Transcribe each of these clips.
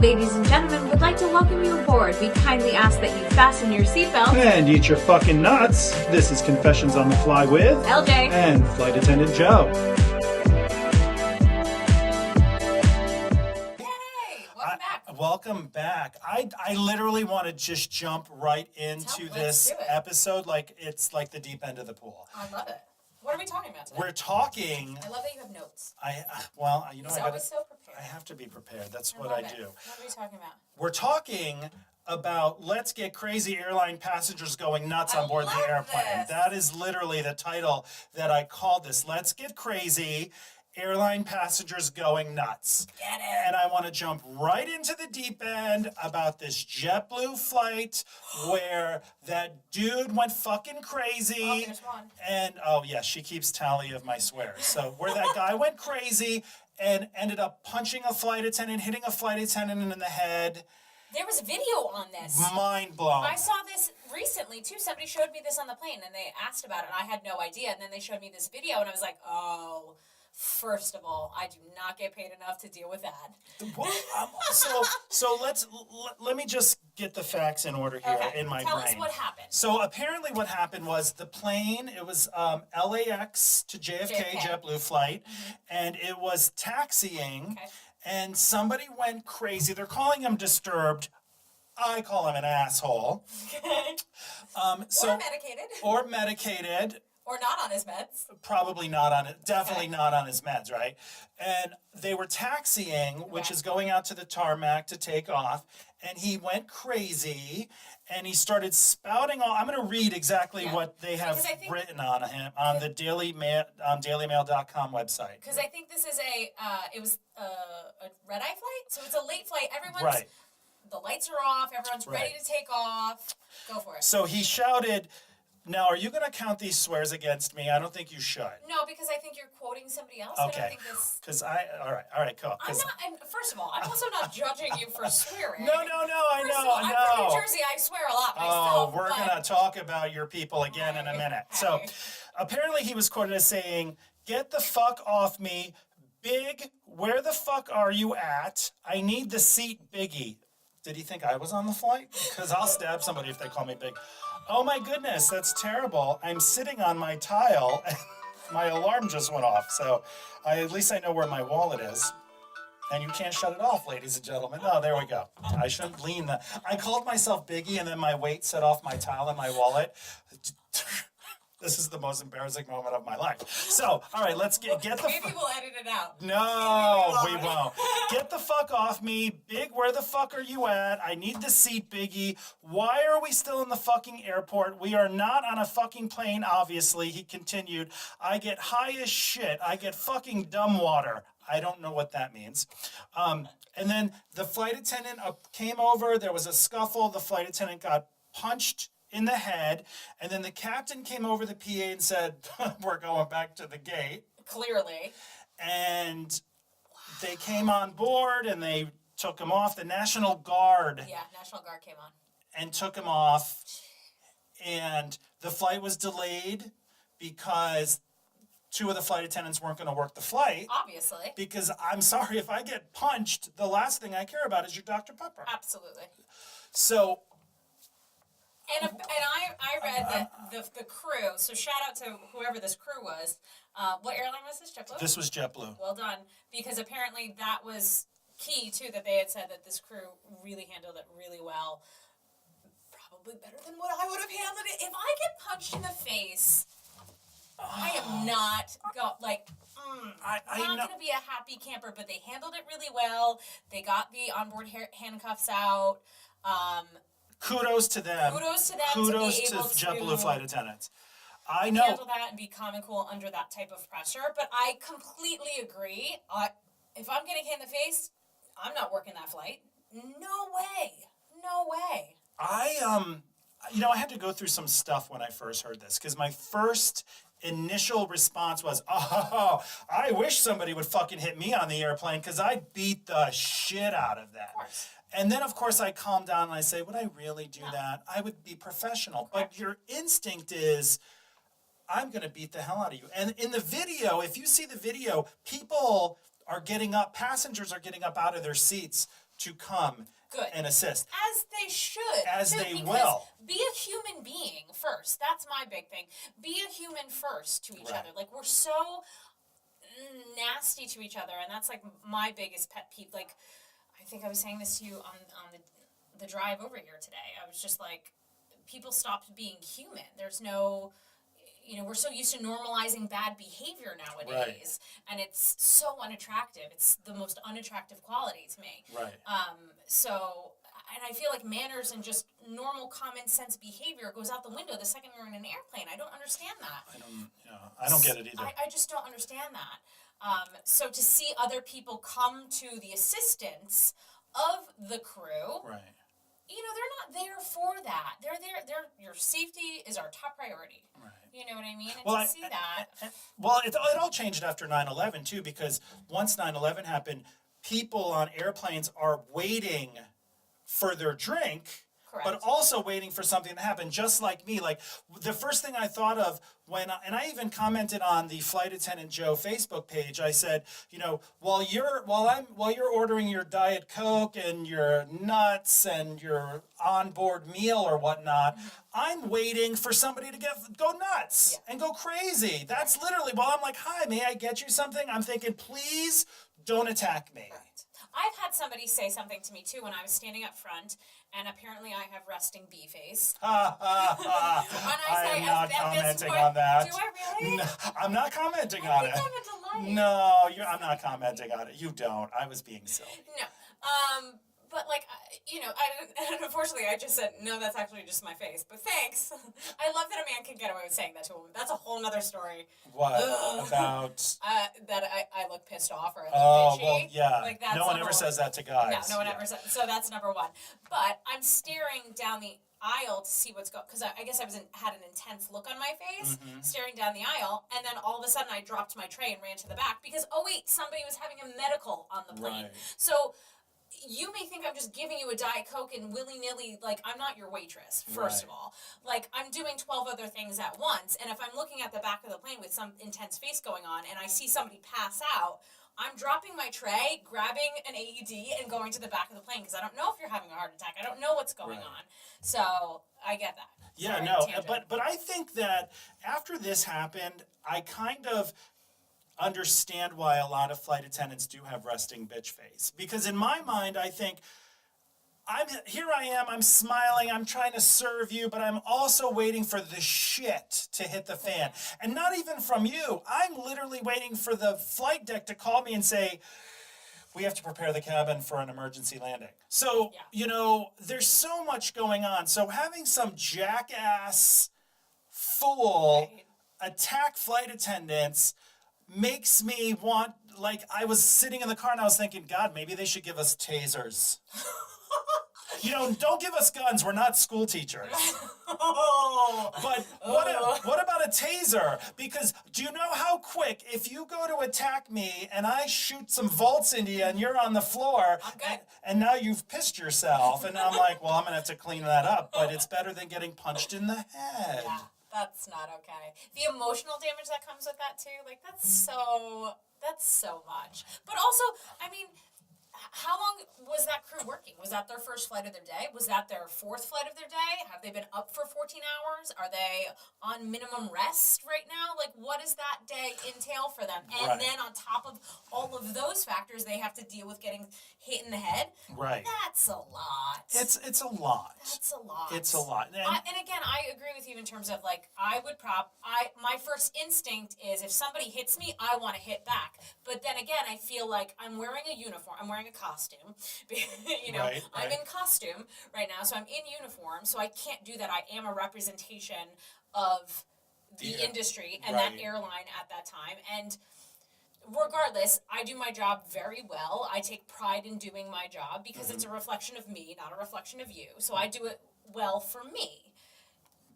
Ladies and gentlemen, would like to welcome you aboard. We kindly ask that you fasten your seatbelt and eat your fucking nuts. This is Confessions on the Fly with LJ and Flight Attendant Joe. Yay! Welcome back. Welcome back. I literally want to just jump right into this episode like it's like the deep end of the pool. I love it. What are we talking about today? We're talking. I love that you have notes. He's always so prepared. I have to be prepared. That's what I do. What are we talking about? We're talking about Let's Get Crazy Airline Passengers Going Nuts on Board the Airplane. This. That is literally the title that I called this. Let's Get Crazy Airline Passengers Going Nuts. Get it. And I want to jump right into the deep end about this JetBlue flight where that dude went fucking crazy. Oh, there's one. And, she keeps tally of my swears. So where that guy went crazy and ended up punching a flight attendant, hitting a flight attendant in the head. There was a video on this. Mind blown. I saw this recently, too. Somebody showed me this on the plane, and they asked about it, and I had no idea. And then they showed me this video, and I was like, oh... First of all, I do not get paid enough to deal with that. Let me just get the facts in order here in my brain. Tell us what happened. So apparently what happened was the plane, it was LAX to JFK. JetBlue flight, and it was taxiing, and somebody went crazy. They're calling him disturbed. I call him an asshole. Or medicated. Or not on his meds. Probably not on it. Definitely not on his meds, right? And they were taxiing, which is going out to the tarmac to take off. And he went crazy, and he started spouting all. I'm going to read exactly what they have written on him on the Daily Mail, dailymail.com website. Because I think this is it was a red-eye flight, so it's a late flight. The lights are off. Everyone's ready to take off. Go for it. So he shouted. Now, are you going to count these swears against me? I don't think you should. No, because I think you're quoting somebody else. Okay. I don't think this... All right, cool. First of all, I'm also not judging you for swearing. No, I know. I'm from New Jersey. I swear a lot myself. We're going to talk about your people again in a minute. So, apparently he was quoted as saying, "Get the fuck off me. Big, where the fuck are you at? I need the seat, Biggie." Did he think I was on the flight? Because I'll stab somebody if they call me big. Oh my goodness, that's terrible. I'm sitting on my tile and my alarm just went off. So at least I know where my wallet is. And you can't shut it off, ladies and gentlemen. Oh, there we go. I shouldn't lean that. I called myself Biggie and then my weight set off my tile and my wallet. This is the most embarrassing moment of my life. So, all right, let's get the... Maybe we'll edit it out. No, we won't. Get the fuck off me. Big, where the fuck are you at? I need the seat, Biggie. Why are we still in the fucking airport? We are not on a fucking plane, obviously, he continued. I get high as shit. I get fucking dumb water. I don't know what that means. And then the flight attendant came over. There was a scuffle. The flight attendant got punched in the head, and then the captain came over the PA and said, "We're going back to the gate." Clearly. And they came on board and they took him off. The National Guard. Yeah, National Guard came on. And took him off. And the flight was delayed because two of the flight attendants weren't going to work the flight. Obviously. Because I'm sorry, if I get punched, the last thing I care about is your Dr. Pepper. Absolutely. So... And I read that the crew, so shout out to whoever this crew was. What airline was this, JetBlue? This was JetBlue. Well done. Because apparently that was key, too, that they had said that this crew really handled it really well. Probably better than what I would have handled it. If I get punched in the face, I am not, I'm not going to be a happy camper, but they handled it really well. They got the onboard handcuffs out. Kudos to them. Kudos to JetBlue flight attendants. I know. Handle that and be calm and cool under that type of pressure. But I completely agree. If I'm getting hit in the face, I'm not working that flight. No way. I had to go through some stuff when I first heard this because my first initial response was, "Oh, I wish somebody would fucking hit me on the airplane because I beat the shit out of that." Of course. And then, of course, I calm down and I say, would I really do that? I would be professional. Correct. But your instinct is, I'm going to beat the hell out of you. And in the video, if you see the video, people are getting up, passengers are getting up out of their seats to come and assist. As they should. As too, they because will. Be a human being first. That's my big thing. Be a human first to each other. Like, we're so nasty to each other, and that's like my biggest pet peeve. Like, I think I was saying this to you on the drive over here today. I was just like, people stopped being human. There's no, we're so used to normalizing bad behavior nowadays, and it's so unattractive. It's the most unattractive quality to me. Right. And I feel like manners and just normal common sense behavior goes out the window the second you're in an airplane. I don't understand that. I don't get it either. I just don't understand that. So to see other people come to the assistance of the crew, right. They're not there for that. They're there. Your safety is our top priority. Right. You know what I mean? And well, to see that. It all changed after 9/11 too, because once 9/11 happened, people on airplanes are waiting for their drink, but also waiting for something to happen, just like me. Like, the first thing I thought of and I even commented on the Flight Attendant Joe Facebook page, I said, while you're ordering your Diet Coke and your nuts and your onboard meal or whatnot, I'm waiting for somebody to go nuts and go crazy. That's literally, while I'm like, hi, may I get you something? I'm thinking, please don't attack me. Right. I've had somebody say something to me too when I was standing up front, and apparently I have resting bee face. I'm not commenting on that. Do I really? No, I'm not commenting on it. I'm a delight. No, I'm not commenting on it. You don't. I was being silly. No. But like, and unfortunately I just said, no, that's actually just my face, but thanks. I love that a man can get away with saying that to a woman. That's a whole nother story. What? About? That I look pissed off or I look bitchy. Well, yeah. Like, that's no one ever says that to guys. No one ever says, so that's number one. But I'm staring down the aisle to see what's going, because I guess had an intense look on my face, staring down the aisle, and then all of a sudden I dropped my tray and ran to the back because, oh wait, somebody was having a medical on the plane. Right. So you may think I'm just giving you a Diet Coke and willy-nilly, like, I'm not your waitress, first of all. Like, I'm doing 12 other things at once, and if I'm looking at the back of the plane with some intense face going on, and I see somebody pass out, I'm dropping my tray, grabbing an AED, and going to the back of the plane, because I don't know if you're having a heart attack. I don't know what's going on. So, I get that. Yeah, Sorry, no, tangent. but I think that after this happened, I kind of understand why a lot of flight attendants do have resting bitch face. Because in my mind, I think, I'm smiling, I'm trying to serve you, but I'm also waiting for the shit to hit the fan. And not even from you. I'm literally waiting for the flight deck to call me and say, we have to prepare the cabin for an emergency landing. So, there's so much going on. So having some jackass fool attack flight attendants makes me want, like, I was sitting in the car and I was thinking, God, maybe they should give us tasers. Don't give us guns. We're not school teachers. But what about a taser? Because do you know how quick, if you go to attack me and I shoot some volts into you and you're on the floor and now you've pissed yourself, and I'm like, well, I'm going to have to clean that up. But it's better than getting punched in the head. Yeah. That's not okay. The emotional damage that comes with that too, like, that's so much. But also, I mean, how long was that crew working? Was that their first flight of their day? Was that their fourth flight of their day? Have they been up for 14 hours? Are they on minimum rest right now? Like, what does that day entail for them? And then on top of all of those factors, they have to deal with getting hit in the head. Right. That's a lot. It's a lot. That's a lot. It's a lot. And again, I agree with you in terms of, like, my first instinct is if somebody hits me, I want to hit back. But then again, I feel like I'm wearing a uniform. I'm wearing a costume. I'm in costume right now, so I'm in uniform, so I can't do that. I am a representation of the industry and that airline at that time. And regardless, I do my job very well. I take pride in doing my job because it's a reflection of me, not a reflection of you. So I do it well for me.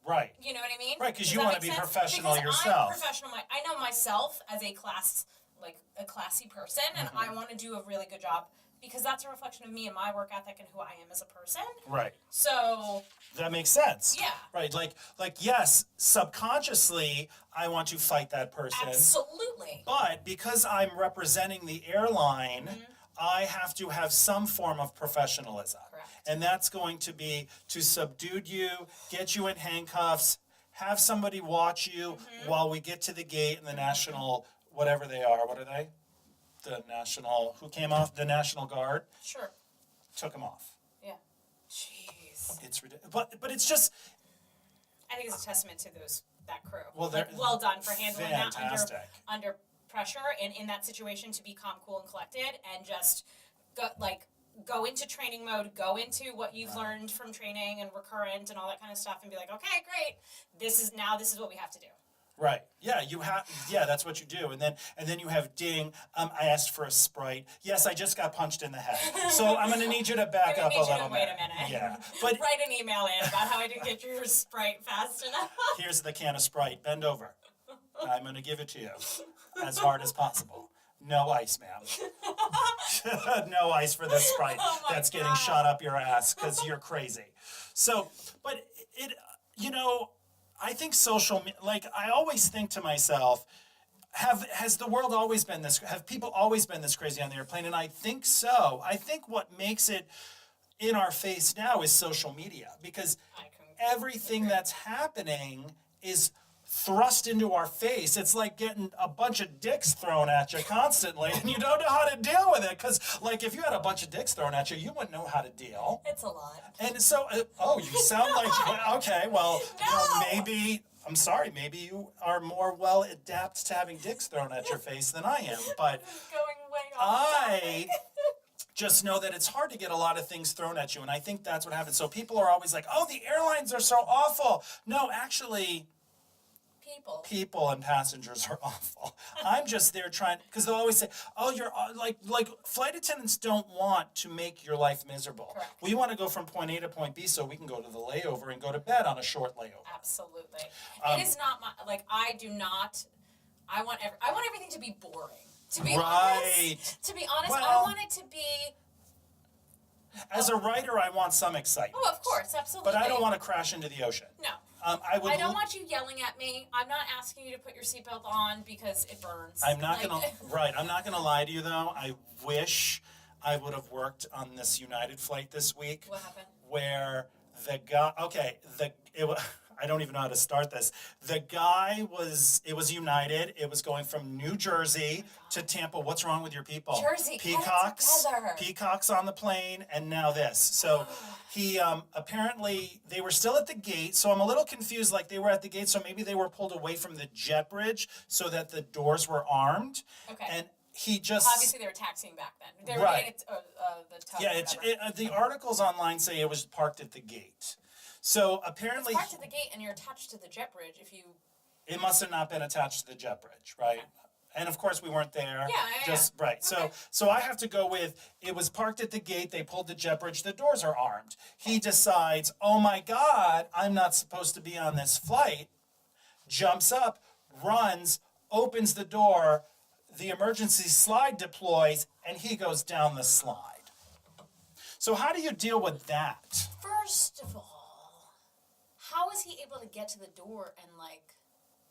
Right. You know what I mean? Right, because you want to be professional yourself. I'm professional. I know myself as a classy person, and I want to do a really good job because that's a reflection of me and my work ethic and who I am as a person. Right. So that makes sense. Yeah. Right. Like yes, subconsciously I want to fight that person. Absolutely. But because I'm representing the airline, I have to have some form of professionalism. Correct. And that's going to be to subdue you, get you in handcuffs, have somebody watch you while we get to the gate and the national, whatever they are, what are they? The national, who came off? The National Guard Sure. took them off. Yeah. Jeez. It's ridiculous. But it's just, I think it's a testament to that crew. Well, like, they're well done for handling fantastic. that under pressure and in that situation to be calm, cool, and collected and just go into training mode, go into what you've learned from training and recurrent and all that kind of stuff, and be like, okay, great, this is what we have to do. Right. Yeah, that's what you do. And then you have ding, I asked for a Sprite. Yes, I just got punched in the head. So I'm gonna need you to back up a little bit. Wait a minute. Yeah. But write an email in about how I didn't get your Sprite fast enough. here's the can of Sprite. Bend over. I'm gonna give it to you as hard as possible. No ice, ma'am. No ice for this Sprite that's getting shot up your ass because you're crazy. So, but I think I always think to myself, has the world always been this, have people always been this crazy on the airplane? And I think so. I think what makes it in our face now is social media, because everything that's happening is thrust into our face. It's like getting a bunch of dicks thrown at you constantly, and you don't know how to deal with it. Because, if you had a bunch of dicks thrown at you, you wouldn't know how to deal. It's a lot. And so, you sound like, okay, well, maybe, I'm sorry, maybe you are more well adapted to having dicks thrown at your face than I am. But Going way off topic. just know that it's hard to get a lot of things thrown at you, and I think that's what happens. So people are always like, oh, the airlines are so awful. No, actually, people and passengers are awful. I'm just there trying, because they'll always say, oh, you're like flight attendants don't want to make your life miserable. Correct. We want to go from point A to point B so we can go to the layover and go to bed on a short layover. Absolutely. It is not I want everything to be boring. To be honest, I want it to be. As a writer, I want some excitement. Oh, of course, absolutely. But I don't want to crash into the ocean. No. I don't want you yelling at me. I'm not asking you to put your seatbelt on because it burns. I'm not gonna lie to you though. I wish I would have worked on this United flight this week. What happened? Where the guy, I don't even know how to start this. The guy it was United. It was going from New Jersey to Tampa. What's wrong with your people? Jersey, peacocks. Peacocks on the plane, and now this. So he apparently they were still at the gate. So I'm a little confused. Like they were at the gate, so maybe they were pulled away from the jet bridge so that the doors were armed. Okay. And he just obviously they were taxiing back then. They were right. The tug. Yeah, the articles online say it was parked at the gate. So apparently, it's parked at the gate, and you're attached to the jet bridge. It must have not been attached to the jet bridge, right? Okay. And of course, we weren't there. Yeah. Right. Okay. So I have to go with it was parked at the gate. They pulled the jet bridge. The doors are armed. He decides, oh my God, I'm not supposed to be on this flight. Jumps up, runs, opens the door. The emergency slide deploys, and he goes down the slide. So how do you deal with that? First of all, how was he able to get to the door and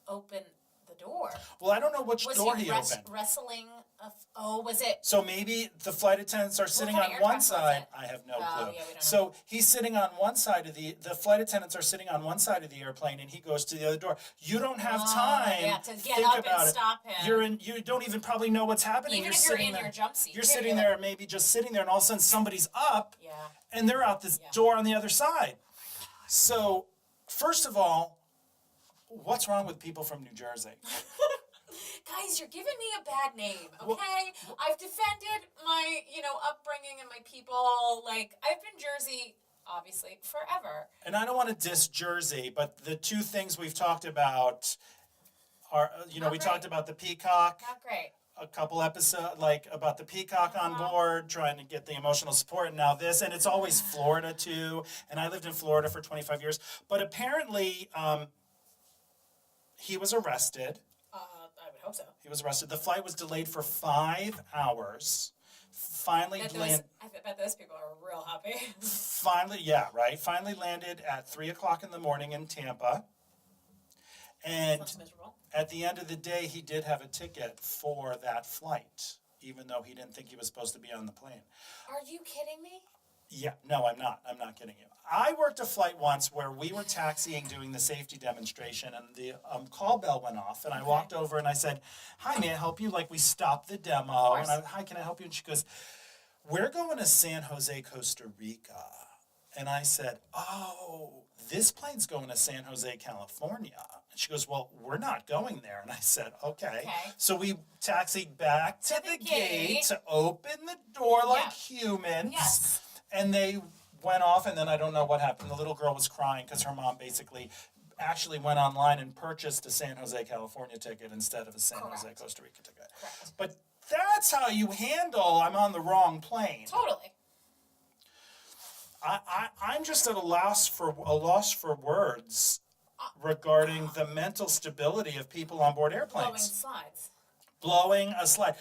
open the door? Well, I don't know which door he opened. Wrestling? Was it? So maybe the flight attendants are sitting on one side. I have no clue. Yeah, we don't know. So he's sitting on one side of the flight attendants are sitting on one side of the airplane, and he goes to the other door. You don't have time to get up and stop him. You don't even probably know what's happening. Even if you're in your jump seat. You're sitting there, maybe just sitting there, and all of a sudden somebody's up, yeah, and they're out this door on the other side. So, first of all, what's wrong with people from New Jersey? Guys, you're giving me a bad name, okay? I've defended my, upbringing and my people. I've been Jersey, obviously, forever. And I don't want to diss Jersey, but the two things we've talked about are, we talked about the peacock. Not great. A couple episodes, about the peacock on board, trying to get the emotional support, and now this, and it's always Florida too, and I lived in Florida for 25 years, but apparently, he was arrested. I would hope so. He was arrested. The flight was delayed for 5 hours. Finally I bet those people are real happy. Finally landed at 3:00 in the morning in Tampa. And That's miserable. at the end of the day, he did have a ticket for that flight. even though he didn't think he was supposed to be on the plane. Are you kidding me? Yeah, no, I'm not. I'm not kidding you. I worked a flight once where we were taxiing doing the safety demonstration, and the call bell went off, and I walked over and I said, "Hi, may I help you?" Like, we stopped the demo, and "Hi, can I help you?" And she goes, "We're going to San Jose, Costa Rica." And I said, "Oh, this plane's going to San Jose, California." And she goes, "Well, we're not going there." And I said, okay. So we taxied back to the gate to open the door like humans. Yes. And they went off, and then I don't know what happened. The little girl was crying because her mom basically actually went online and purchased a San Jose, California ticket instead of a San Jose, Costa Rica ticket. Correct. But that's how you handle, I'm on the wrong plane. Totally. I'm just at a loss for words regarding the mental stability of people on board airplanes. Blowing slides. Blowing a slide.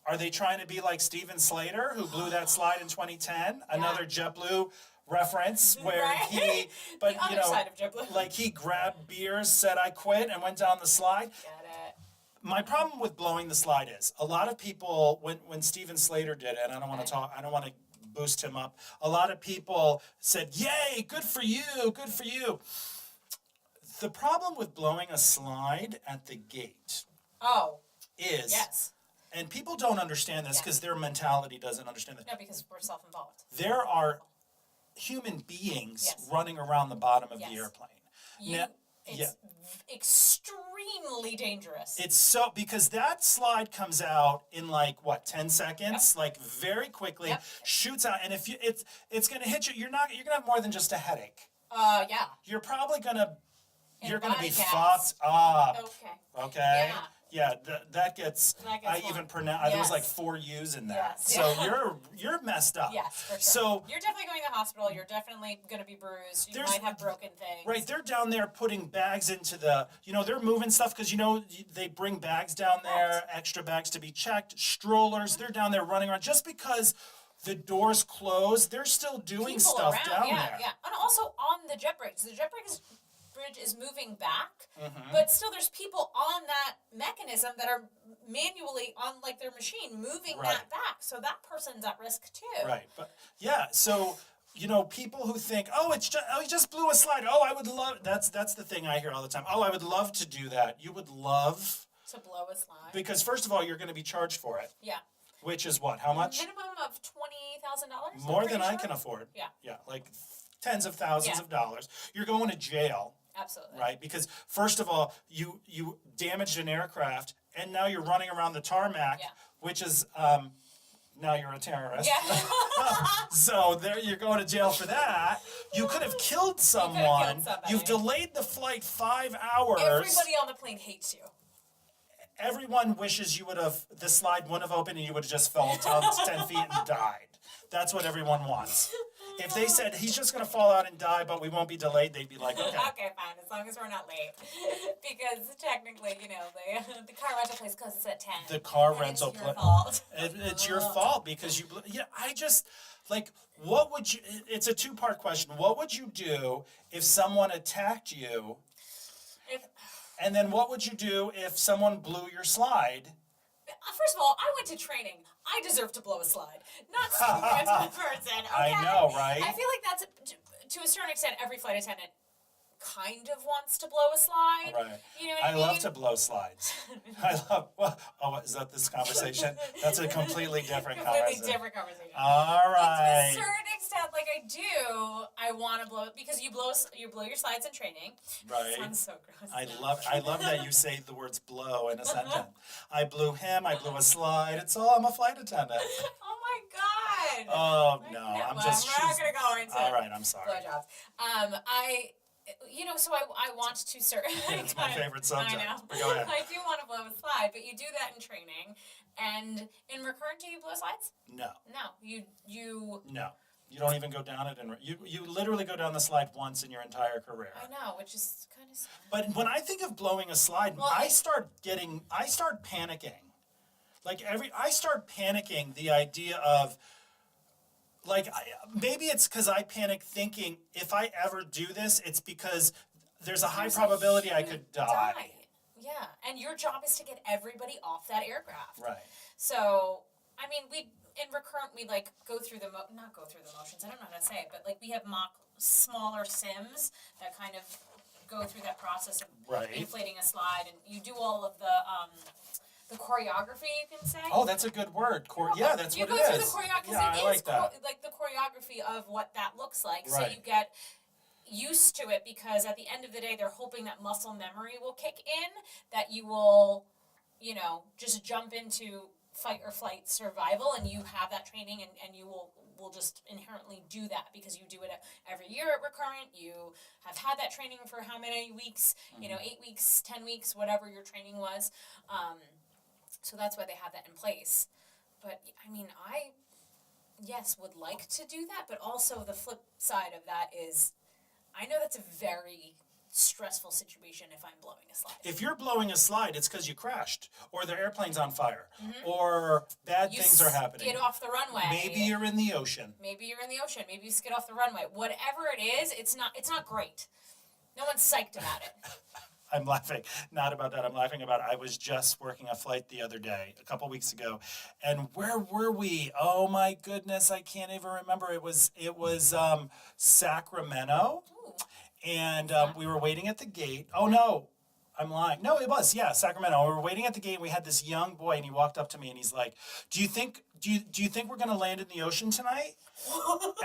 Are they trying to be like Steven Slater, who blew that slide in 2010? Another JetBlue reference where he, but the other side of JetBlue. like he grabbed beers, said "I quit," and went down the slide. Get it. My problem with blowing the slide is a lot of people when Steven Slater did it, and I don't want to boost him up. A lot of people said, "Yay, good for you, good for you." The problem with blowing a slide at the gate is and people don't understand this because their mentality doesn't understand this. No, because we're self-involved. There are human beings running around the bottom of the airplane. It's extremely dangerous. It's so, because that slide comes out in like what, 10 seconds, like very quickly, shoots out, and if you it's going to hit you, you're going to have more than just a headache. You're probably going to be fucked up. Okay. Yeah, that gets I even pronounce. There was like 4 U's in that. So you're messed up. Yes, for sure. So you're definitely going to the hospital. You're definitely going to be bruised. You might have broken things. Right, they're down there putting bags into the. They're moving stuff because they bring bags down there, extra bags to be checked, strollers. They're down there running around just because the doors closed. They're still doing People stuff around, down there. Yeah, and also on the jet bridge. The jet bridge is moving back, but still there's people on that mechanism that are manually on like their machine moving that back, so that person's at risk too. Right, but so people who think, he just blew a slide. I would love. That's the thing I hear all the time. I would love to do that. You would love to blow a slide because first of all, you're going to be charged for it. Yeah. Which is what? How much? Minimum of $20,000. More than I can afford. Yeah. Yeah, like tens of thousands of dollars. You're going to jail. Absolutely. Right? Because first of all, you damaged an aircraft, and now you're running around the tarmac, which is now you're a terrorist. Yeah. So you're going to jail for that. You could have killed someone. You've delayed the flight 5 hours. Everybody on the plane hates you. Everyone wishes the slide wouldn't have opened and you would have just fell 10 feet and died. That's what everyone wants. If they said he's just going to fall out and die, but we won't be delayed, they'd be like, okay. Okay, fine, as long as we're not late. Because technically, the car rental place closes at 10. The car rental place. It's your fault. It's your fault because what would you, it's a 2-part question. What would you do if someone attacked you? And then what would you do if someone blew your slide? First of all, I went to training. I deserve to blow a slide, not some random person. Okay? I know, right? I feel like that's, to a certain extent, every flight attendant kind of wants to blow a slide. Right. You know what I mean? love to blow slides. Is that this conversation? That's a completely different conversation. Different conversation. All right. But to a certain extent, like I want to blow it because you blow your slides in training. Right. Sounds so gross. I love that you say the words blow in a sentence. I blew him. I blew a slide. I'm a flight attendant. Oh my God. Oh no, I'm not gonna go into. All right, I'm sorry. Blowjobs. So I want to serve. It's my favorite subject. I know. But go ahead. I do want to blow a slide, but you do that in training. And in recurrent, do you blow slides? No. No. You. No. You don't even go down it, and you literally go down the slide once in your entire career. I know, which is kind of sad. But when I think of blowing a slide, I start panicking. I start panicking the idea of. Maybe it's because I panic thinking if I ever do this, it's because there's a high probability I could die. Yeah, and your job is to get everybody off that aircraft. Right. So, I mean, we like go through not go through the motions, I don't know how to say it, but like we have smaller sims that kind of go through that process of Right. inflating a slide, and you do all of the choreography, you can say. Oh, that's a good word. Yeah, that's what it is. You go through the choreography, because yeah, it I is like that. like the choreography of what that looks like. Right. So you get used to it, because at the end of the day, they're hoping that muscle memory will kick in, that you will, just jump into fight or flight survival, and you have that training, and you will just inherently do that because you do it every year at Recurrent. You have had that training for how many weeks? 8 weeks, 10 weeks, whatever your training was. So that's why they have that in place. But I mean, yes, would like to do that, but also the flip side of that is, I know that's a very stressful situation if I'm blowing a slide. If you're blowing a slide, it's because you crashed, or the airplane's on fire, or bad things are happening. Skid off the runway. Maybe you're in the ocean. Maybe you skid off the runway. Whatever it is, it's not great. No one's psyched about it. I'm laughing, not about that. I'm laughing about, I was just working a flight the other day, a couple weeks ago, and where were we? Oh my goodness, I can't even remember. It was Sacramento, and we were waiting at the gate. Oh no, I'm lying. No, it was, Sacramento. We were waiting at the gate. We had this young boy, and he walked up to me, and he's like, "Do you think we're gonna land in the ocean tonight?"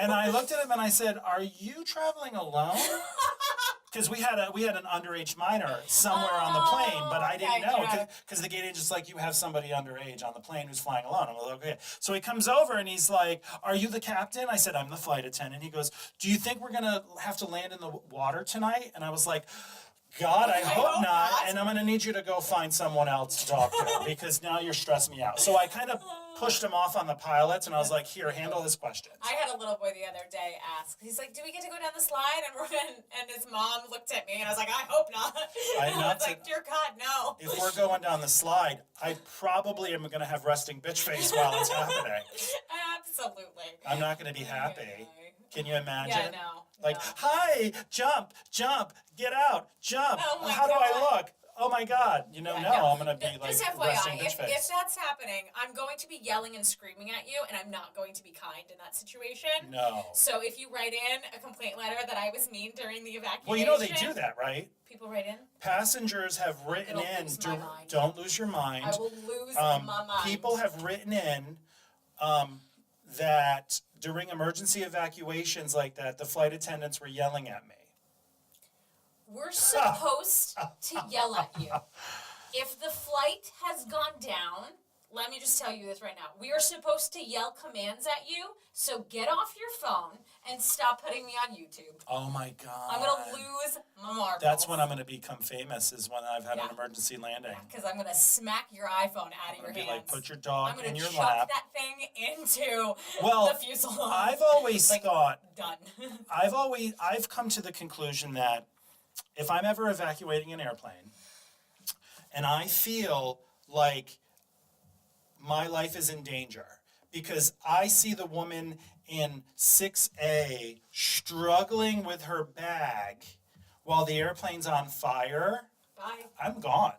And I looked at him and I said, "Are you traveling alone?" Because we had an underage minor somewhere on the plane, but I didn't know, because the gate agent's like, "You have somebody underage on the plane who's flying alone." I'm like, "Okay." So he comes over and he's like, "Are you the captain?" I said, "I'm the flight attendant." He goes, "Do you think we're gonna have to land in the water tonight?" And I was like, "God, I hope not, and I'm going to need you to go find someone else to talk to, because now you're stressing me out." So I kind of pushed him off on the pilots, and I was like, "Here, handle his questions." I had a little boy the other day ask, he's like, "Do we get to go down the slide?" And his mom looked at me, and I was like, "I hope not." I was like, "Dear God, no." If we're going down the slide, I probably am going to have resting bitch face while it's happening. Absolutely. I'm not going to be happy. Can you imagine? Yeah, no. Like, "Hi, jump, get out, jump. Oh How do I look? Oh my God." I'm going to be like just resting FYI, bitch face. if that's happening, I'm going to be yelling and screaming at you, and I'm not going to be kind in that situation. No. So if you write in a complaint letter that I was mean during the evacuation. Well, you know they do that, right? People write in? Passengers have written in, don't lose your mind. I will lose my mind. People have written in that during emergency evacuations like that, the flight attendants were yelling at me. We're supposed to yell at you. If the flight has gone down, let me just tell you this right now. We are supposed to yell commands at you, so get off your phone and stop putting me on YouTube. Oh my God. I'm going to lose my marbles. That's when I'm going to become famous, is when I've had an emergency landing. Because I'm going to smack your iPhone out of your hands. Like, put your dog in your lap. I'm going to chuck that thing into the fuselage. I've always thought, done. I've come to the conclusion that if I'm ever evacuating an airplane and I feel like my life is in danger, because I see the woman in 6A struggling with her bag while the airplane's on fire, Bye. I'm gone.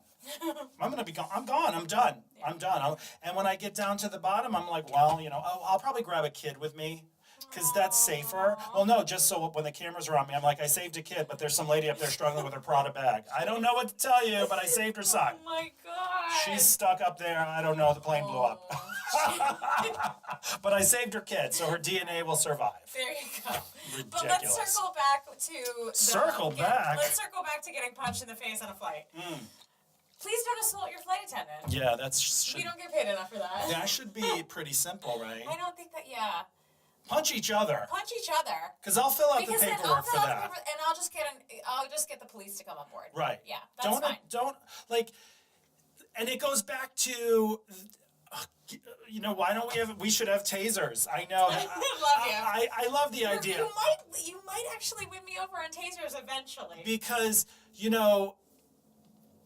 I'm going to be gone. I'm gone. I'm done. Yeah. I'm done. And when I get down to the bottom, I'm like, well, I'll probably grab a kid with me, because that's safer. Well, no, just so when the cameras are on me, I'm like, I saved a kid, but there's some lady up there struggling with her Prada bag. I don't know what to tell you, but I saved her son. Oh my God. She's stuck up there. I don't know. The plane blew up. But I saved her kid, so her DNA will survive. There you go. Ridiculous. But let's circle back to Let's circle back to getting punched in the face on a flight. Please don't assault your flight attendant. Yeah, that's. We don't get paid enough for that. That should be pretty simple, right? I don't think that. Yeah. Punch each other. Punch each other. Because I'll fill out the paperwork for that. And I'll just get the police to come on board. Right. Yeah, that's fine. Don't and it goes back to, why don't we should have tasers. I know. I love you. I love the idea. You might actually win me over on tasers eventually. Because,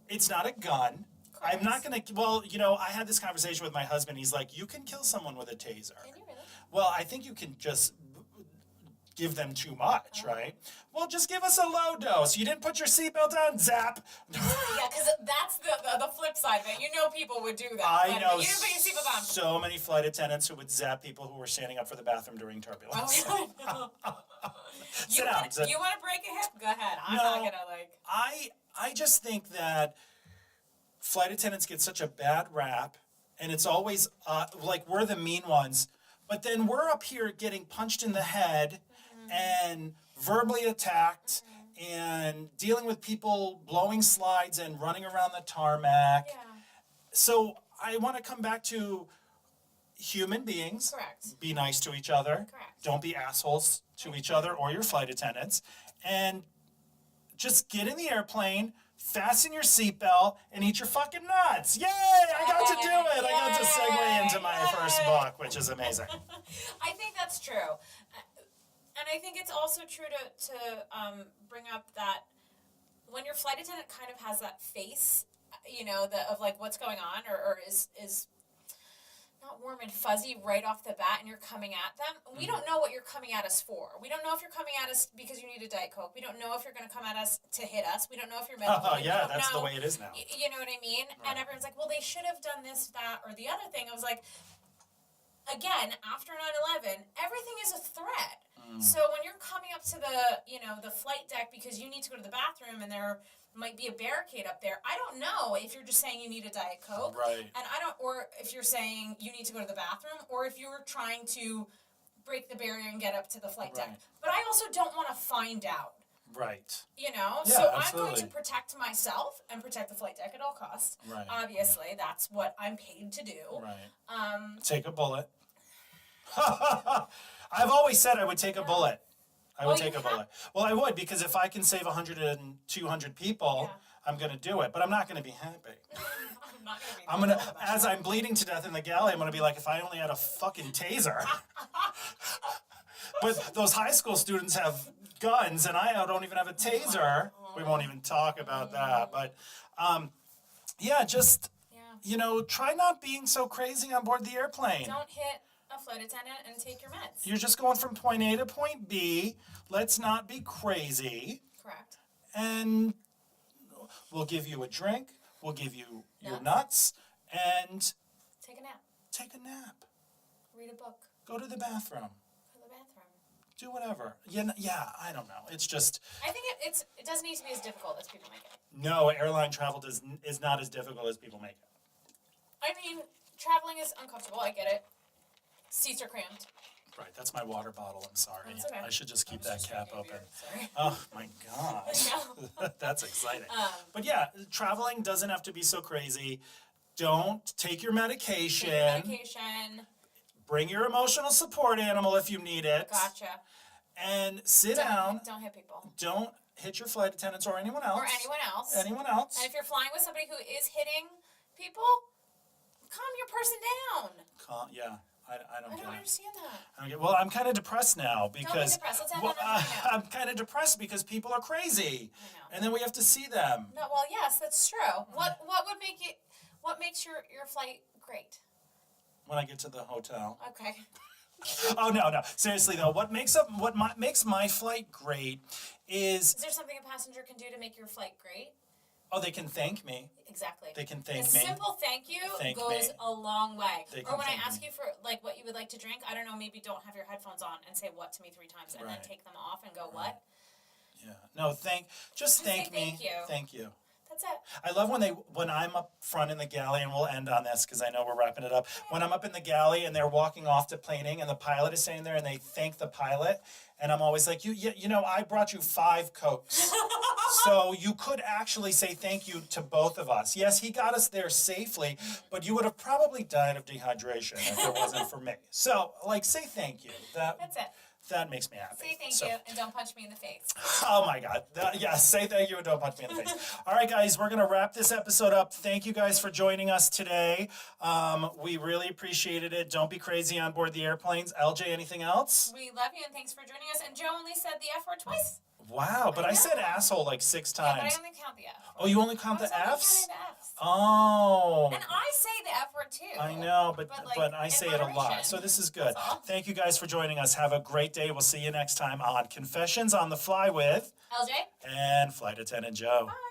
it's not a gun. I'm not going to, I had this conversation with my husband. He's like, you can kill someone with a taser. Can you really? Well, I think you can just give them too much, right? Well, just give us a low dose. You didn't put your seatbelt on, zap. Yeah, because that's the flip side of it. You know people would do that. I know You didn't put your seatbelt on. so many flight attendants who would zap people who were standing up for the bathroom during turbulence. Oh, yeah, I know. Sit down. You want to break a hip? Go ahead. I'm No, not going to, like... I just think that flight attendants get such a bad rap, and it's always, like, we're the mean ones, but then we're up here getting punched in the head and verbally attacked and dealing with people blowing slides and running around the tarmac. Yeah. So I want to come back to human beings. Correct. Be nice to each other. Correct. Don't be assholes to each other or your flight attendants. And just get in the airplane, fasten your seatbelt, and eat your fucking nuts. Yay! I got to do it. I got to segue into my first book, which is amazing. I think that's true. And I think it's also true to bring up that when your flight attendant kind of has that face, you know, of like what's going on, or is not warm and fuzzy right off the bat, and you're coming at them, we don't know what you're coming at us for. We don't know if you're coming at us because you need a Diet Coke. We don't know if you're going to come at us to hit us. We don't know if you're medical. Oh, yeah, that's the way it is now. You know what I mean? Right. And everyone's like, well, they should have done this, that, or the other thing. I was like, again, after 9/11, everything is a threat. So when you're coming up to the flight deck because you need to go to the bathroom and there might be a barricade up there, I don't know if you're just saying you need a Diet Coke, right? And or if you're saying you need to go to the bathroom, or if you're trying to break the barrier and get up to the flight deck. But I also don't want to find out. Right. You know, yeah, so absolutely. I'm going to protect myself and protect the flight deck at all costs. Right. Obviously, that's what I'm paid to do. Right. Take a bullet. I've always said I would take a bullet. I would take a bullet. Well, I would, because if I can save 100 and 200 people, I'm going to do it. But I'm not going to be happy. I'm going to, as I'm bleeding to death in the galley, I'm going to be like, if I only had a fucking taser. But those high school students have guns, and I don't even have a taser. We won't even talk about that. But, yeah, just, you know, try not being so crazy on board the airplane. Don't hit a flight attendant and take your meds. You're just going from point A to point B. Let's not be crazy. Correct. And we'll give you a drink. We'll give you your nuts. And take a nap. Take a nap. Read a book. Go to the bathroom. Go to the bathroom. Do whatever. Yeah, I don't know. It's just... I think it doesn't need to be as difficult as people make it. No, airline travel is not as difficult as people make it. I mean, traveling is uncomfortable. I get it. Seats are cramped. Right, that's my water bottle. I'm sorry. That's okay. I should just keep that cap open. Sorry. Oh my God. That's exciting. But yeah, traveling doesn't have to be so crazy. Don't take your medication. Bring your emotional support animal if you need it. Gotcha. And sit down. Don't hit people. Don't hit your flight attendants or anyone else. Anyone else. And if you're flying with somebody who is hitting people, calm your person down. Yeah. I don't understand that. Well, I'm kind of depressed now because don't be depressed. Let's have another I'm kind of depressed because people are crazy, I know. and then we have to see them. No, well, yes, that's true. What makes your flight great? When I get to the hotel. Okay. Oh no! Seriously though, what makes my flight great is. Is there something a passenger can do to make your flight great? Oh, they can thank me. Exactly. They can thank me. A simple thank you goes a long way. Or when I ask you for like what you would like to drink, I don't know, maybe don't have your headphones on and say what to me 3 times and then take them off and go what? Yeah. No, just thank me. Thank you. Thank you. That's it. I love when I'm up front in the galley, and we'll end on this because I know we're wrapping it up. When I'm up in the galley and they're walking off to planing and the pilot is sitting there and they thank the pilot, and I'm always like, you know, I brought you 5 Cokes. So you could actually say thank you to both of us. Yes, he got us there safely, but you would have probably died of dehydration if it wasn't for me. So, like, say thank you. That's it. That makes me happy. Say thank you and don't punch me in the face. Oh my God. Say thank you and don't punch me in the face. All right, guys, we're going to wrap this episode up. Thank you guys for joining us today. We really appreciated it. Don't be crazy on board the airplanes. LJ, anything else? We love you and thanks for joining us. And Joe only said the F word twice. Wow, but I said asshole like 6 times. Yeah, but I only count the F. Oh, you only count the Fs? I was only counting the Fs. Oh. And I say the F word too. I know, but like, I in say it a lot. moderation. So this is good. That's all. Thank you guys for joining us. Have a great day. We'll see you next time on Confessions on the Fly with LJ? and Flight Attendant Joe. Bye.